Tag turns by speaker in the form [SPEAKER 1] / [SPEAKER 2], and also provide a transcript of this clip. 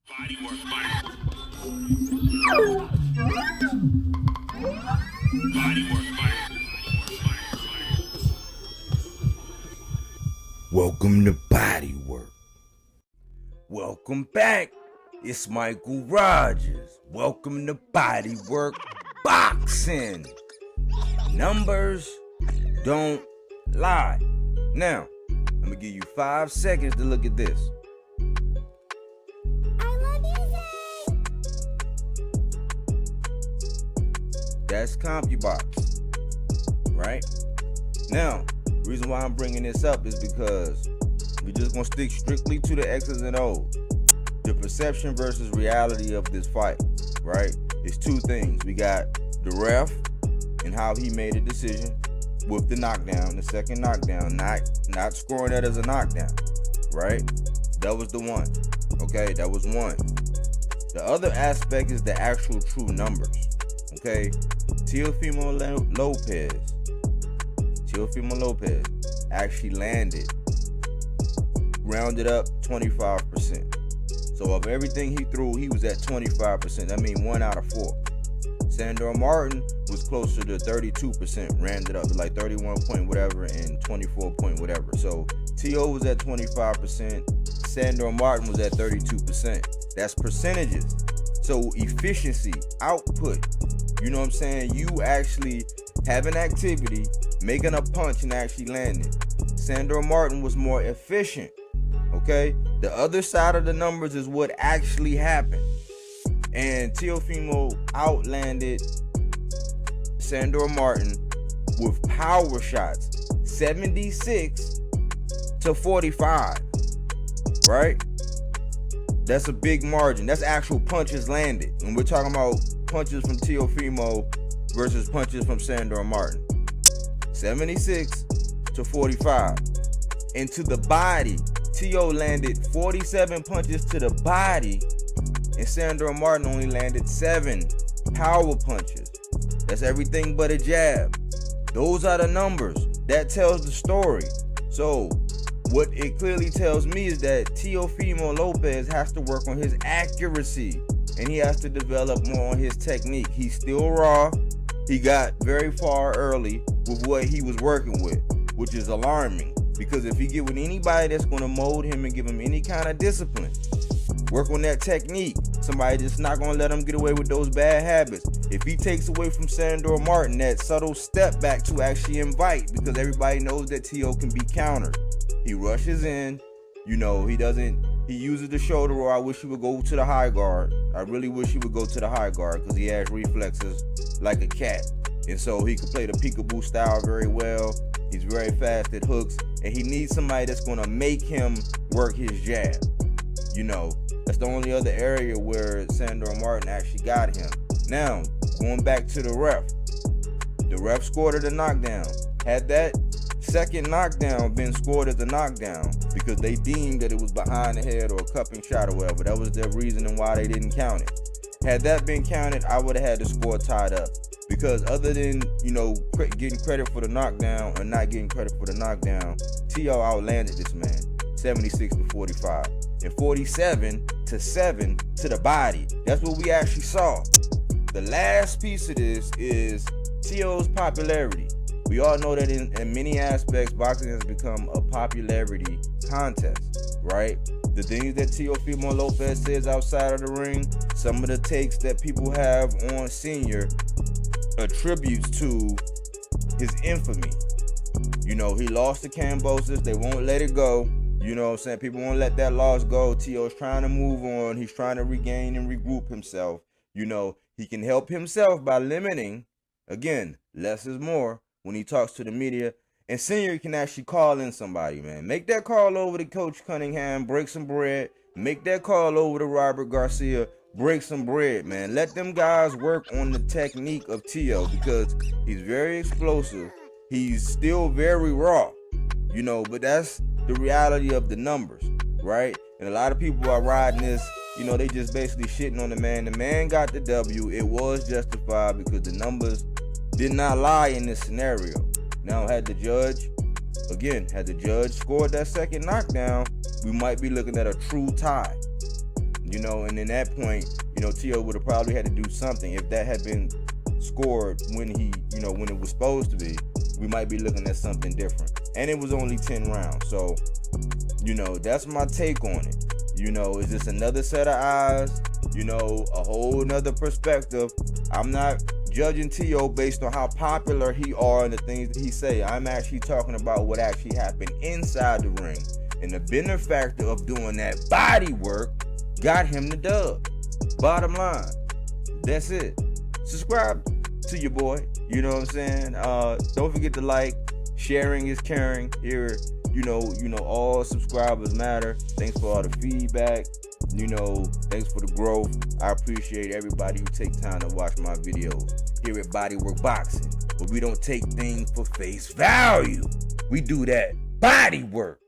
[SPEAKER 1] Bodywork.
[SPEAKER 2] Welcome to Bodywork. Welcome back. It's Michael Rogers. Welcome to Bodywork Boxing. Numbers don't lie. Now, I'm gonna give you 5 seconds to look at this. That's CompuBox, right? Now, the reason why I'm bringing this up is because we're just gonna stick strictly to the X's and O's. The perception versus reality of this fight, right? It's two things. We got the ref and how he made a decision with the knockdown, the second knockdown, not scoring that as a knockdown, right? That was the one. Okay, that was one. The other aspect is the actual true numbers. Okay, Teofimo Lopez actually landed, rounded up 25%. So of everything he threw, he was at 25%. That means 1 out of 4. SandorMartin was closer to 32%, rounded up to like 31 point whatever and 24 point whatever. So Teo was at 25%, SandorMartin was at 32%. That's percentages. So efficiency, output, you know what I'm saying? You actually have an activity, making a punch and actually landing. SandorMartin was more efficient, okay? The other side of the numbers is what actually happened. And Teofimo outlanded SandorMartin with power shots, 76 to 45, right? That's a big margin. That's actual punches landed. And we're talking about punches from Teofimo versus punches from SandorMartin. 76 to 45. And to the body, Teo landed 47 punches to the body, and SandorMartin only landed 7 power punches. That's everything but a jab. Those are the numbers. That tells the story. So what it clearly tells me is that TeofimoLopez has to work on his accuracy, and he has to develop more on his technique. He's still raw. He got very far early with what he was working with, which is alarming, because if he get with anybody that's going to mold him and give him any kind of discipline, work on that technique, somebody just not going to let him get away with those bad habits. If he takes away from SandorMartin that subtle step back to actually invite, because everybody knows that Teo can be countered. He rushes in, you know, he uses the shoulder roll. I wish he would go to the high guard. I really wish he would go to the high guard because he has reflexes like a cat. And so he could play the peekaboo style very well. He's very fast at hooks, and he needs somebody that's going to make him work his jab. You know, that's the only other area where SandorMartin actually got him. Now, going back to the ref scored the knockdown. Had that second knockdown been scored as a knockdown because they deemed that it was behind the head or a cupping shot or whatever, that was their reasoning why they didn't count it. Had that been counted, I would have had the score tied up, because other than, you know, getting credit for the knockdown or not getting credit for the knockdown, Teo outlanded this man 76 to 45 and 47 to 7 to the body. That's what we actually saw. The last piece of this is Teo's popularity. We all know that in many aspects, boxing has become a popularity contest, right? The things that TeofimoLopez says outside of the ring, some of the takes that people have on Senior attributes to his infamy. You know, he lost to Cambosis. They won't let it go. You know what I'm saying? People won't let that loss go. Teo's trying to move on. He's trying to regain and regroup himself. You know, he can help himself by limiting, again, less is more, when he talks to the media. And Senior can actually call in somebody, man. Make that call over to Coach Cunningham, break some bread. Make that call over to Robert Garcia, break some bread, man. Let them guys work on the technique of Teo, because he's very explosive. He's still very raw, you know, but that's the reality of the numbers, right? And a lot of people are riding this, you know, they just basically shitting on the man. The man got the W. It was justified because the numbers did not lie in this scenario. Now, had the judge scored that second knockdown, we might be looking at a true tie. You know, and in that point, you know, Teo would have probably had to do something. If that had been scored when he, you know, when it was supposed to be, we might be looking at something different. And it was only 10 rounds. So, you know, that's my take on it. You know, is this another set of eyes? You know, a whole nother perspective. I'm not judging Teo based on how popular he are and the things that he say. I'm actually talking about what actually happened inside the ring. And the benefactor of doing that body work got him the dub. Bottom line. That's it. Subscribe to your boy. You know what I'm saying? Don't forget to like. Sharing is caring. Here, you know, all subscribers matter. Thanks for all the feedback. You know, thanks for the growth. I appreciate everybody who take time to watch my videos here at Bodywork Boxing. But we don't take things for face value. We do that body work.